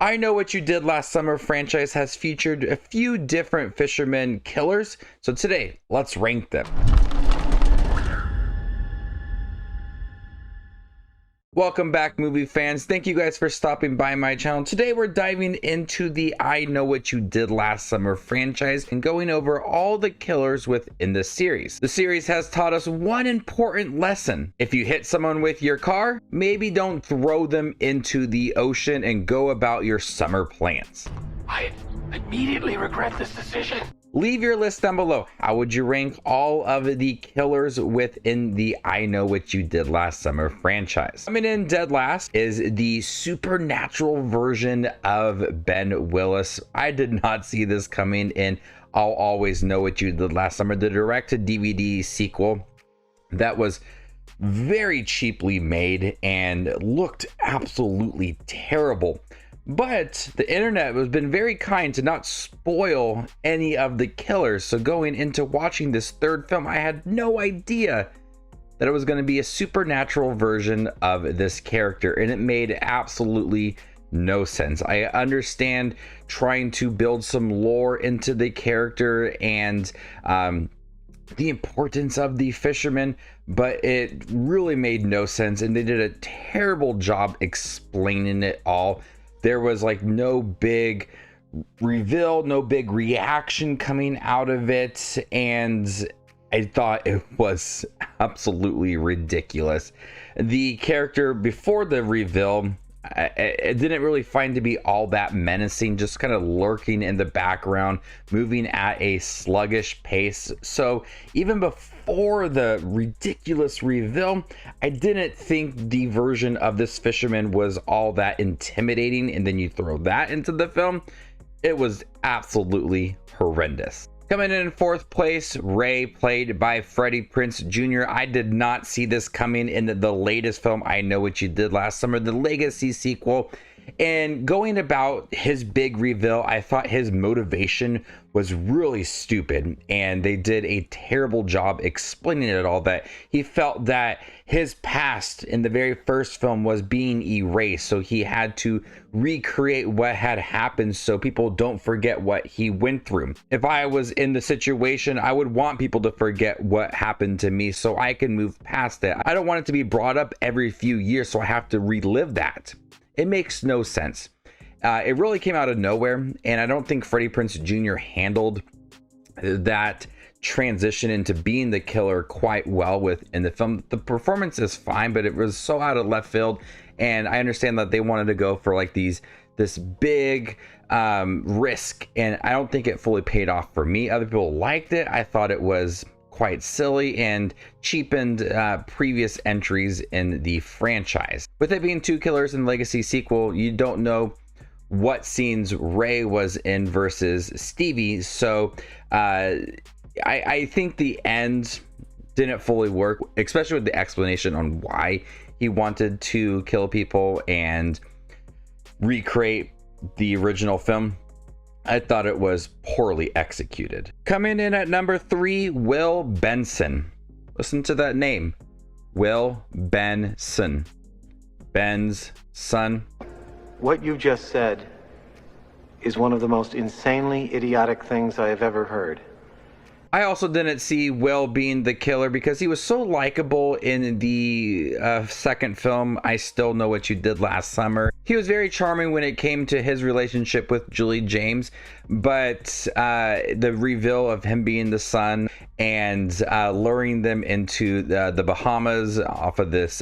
I Know What You Did Last Summer franchise has featured a few different Fisherman killers, so today, let's rank them. Welcome back, movie fans. Thank you guys for stopping by my channel. Today we're diving into the I Know What You Did Last Summer franchise and going over all the killers within the series. The series has taught us one important lesson. If you hit someone with your car, maybe don't throw them into the ocean and go about your summer plans. I immediately regret this decision. Leave your list down below. How would you rank all of the killers within the I Know What You Did Last Summer franchise? Coming in dead last is the supernatural version of Ben Willis. I did not see this coming in I'll Always Know What You Did Last Summer, the direct-to-DVD sequel that was very cheaply made and looked absolutely terrible. But the internet has been very kind to not spoil any of the killers. So going into watching this third film, I had no idea that it was going to be a supernatural version of this character. And it made absolutely no sense. I understand trying to build some lore into the character and the importance of the fisherman, but it really made no sense. And they did a terrible job explaining it all. There was like no big reveal, no big reaction coming out of it, and I thought it was absolutely ridiculous. The character before the reveal, it didn't really find to be all that menacing, just kind of lurking in the background, moving at a sluggish pace. So even before the ridiculous reveal, I didn't think the version of this fisherman was all that intimidating, and then you throw that into the film, it was absolutely horrendous. Coming in fourth place, Ray, played by Freddie Prinze Jr. I did not see this coming in the latest film, I Know What You Did Last Summer, the Legacy sequel. And going about his big reveal, I thought his motivation was really stupid, and they did a terrible job explaining it all. That he felt that his past in the very first film was being erased, so he had to recreate what had happened so people don't forget what he went through. If I was in the situation, I would want people to forget what happened to me so I can move past it. I don't want it to be brought up every few years so I have to relive that. It makes no sense. It really came out of nowhere, and I don't think Freddie Prinze Jr. handled that transition into being the killer quite well within the film. The performance is fine, but it was so out of left field, and I understand that they wanted to go for like this big risk, and I don't think it fully paid off for me. Other people liked it. I thought it was quite silly and cheapened previous entries in the franchise. With it being two killers in the Legacy sequel, you don't know what scenes Ray was in versus Stevie, so I think the end didn't fully work, especially with the explanation on why he wanted to kill people and recreate the original film. I thought it was poorly executed. Coming in at number 3, Will Benson. Listen to that name. Will Benson. Ben's son. What you just said is one of the most insanely idiotic things I have ever heard. I also didn't see Will being the killer because he was so likable in the second film, I Still Know What You Did Last Summer. He was very charming when it came to his relationship with Julie James, but the reveal of him being the son and luring them into the Bahamas off of this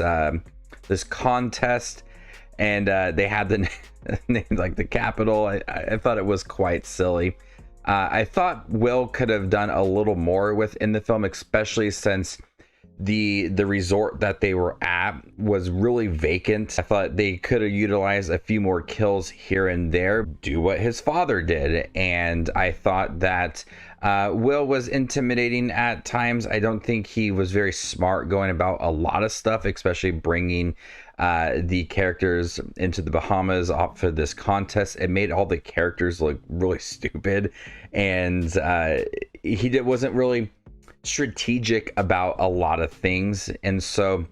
contest, and they had the name like the capital, I thought it was quite silly. I thought Will could have done a little more within the film, especially since the resort that they were at was really vacant. I thought they could have utilized a few more kills here and there, do what his father did. And I thought that Will was intimidating at times. I don't think he was very smart going about a lot of stuff, especially bringing the characters into the Bahamas off for this contest. It made all the characters look really stupid, and wasn't really strategic about a lot of things. And so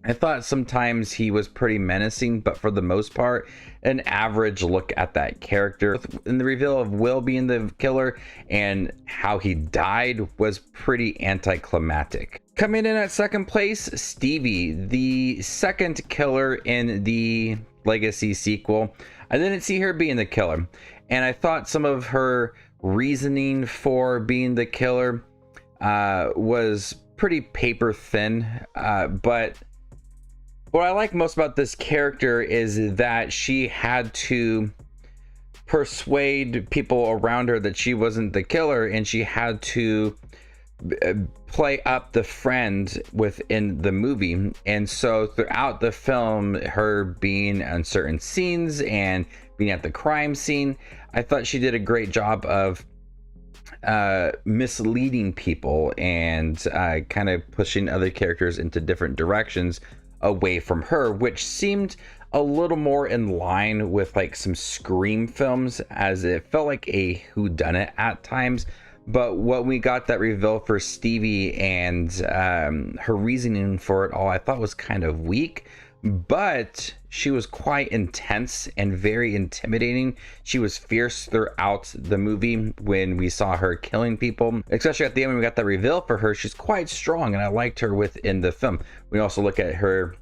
I thought sometimes he was pretty menacing, but for the most part, an average look at that character. In the reveal of Will being the killer and how he died was pretty anticlimactic. Coming in at second place, Stevie, the second killer in the Legacy sequel. I didn't see her being the killer, and I thought some of her reasoning for being the killer was pretty paper thin, but what I like most about this character is that she had to persuade people around her that she wasn't the killer, and she had to play up the friend within the movie. And so throughout the film, her being on certain scenes and being at the crime scene, I thought she did a great job of misleading people and kind of pushing other characters into different directions away from her, which seemed a little more in line with like some Scream films, as it felt like a whodunit at times. But when we got that reveal for Stevie and her reasoning for it all, I thought was kind of weak, but she was quite intense and very intimidating. She was fierce throughout the movie when we saw her killing people, especially at the end when we got that reveal for her. She's quite strong, and I liked her within the film. We also look at her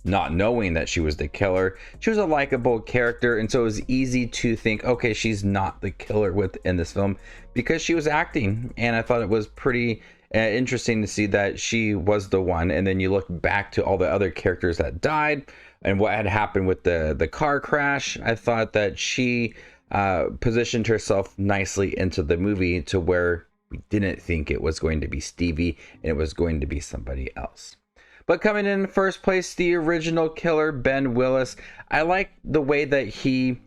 not knowing that she was the killer. She was a likable character, and so it was easy to think, okay, she's not the killer within this film because she was acting. And I thought it was pretty interesting to see that she was the one. And then you look back to all the other characters that died and what had happened with the car crash. I thought that she positioned herself nicely into the movie to where we didn't think it was going to be Stevie and it was going to be somebody else. But coming in first place, the original killer, Ben Willis. I like the way that he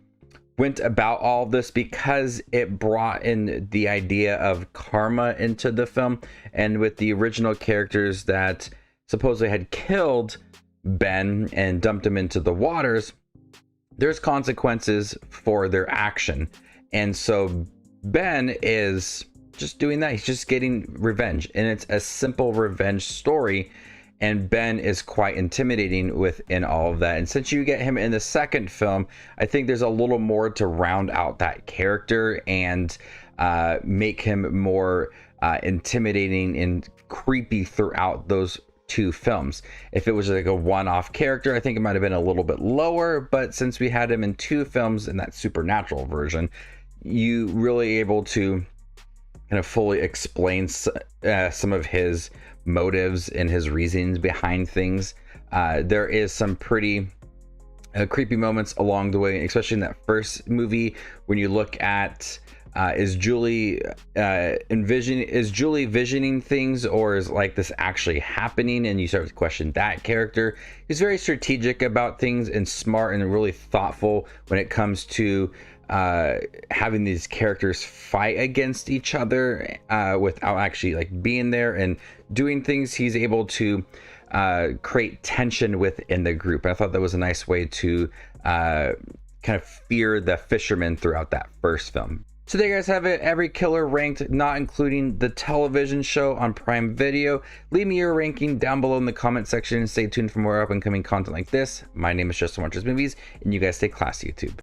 went about all of this because it brought in the idea of karma into the film. And with the original characters that supposedly had killed Ben and dumped him into the waters, there's consequences for their action. And so Ben is just doing that. He's just getting revenge. And it's a simple revenge story. And Ben is quite intimidating within all of that. And since you get him in the second film, I think there's a little more to round out that character and make him more intimidating and creepy throughout those two films. If it was like a one-off character, I think it might have been a little bit lower. But since we had him in two films in that supernatural version, you really able to kind of fully explain some of his motives and his reasons behind things. There is some pretty creepy moments along the way, especially in that first movie when you look at is Julie visioning things, or is like this actually happening, and you start to question that character. He's very strategic about things and smart and really thoughtful when it comes to having these characters fight against each other without actually like being there and doing things. He's able to create tension within the group. I thought that was a nice way to kind of fear the Fisherman throughout that first film. So there you guys have it, every killer ranked, not including the television show on Prime Video. Leave me your ranking down below in the comment section and stay tuned for more up and coming content like this. My name is Justin Watches Movies, and you guys stay classy, YouTube.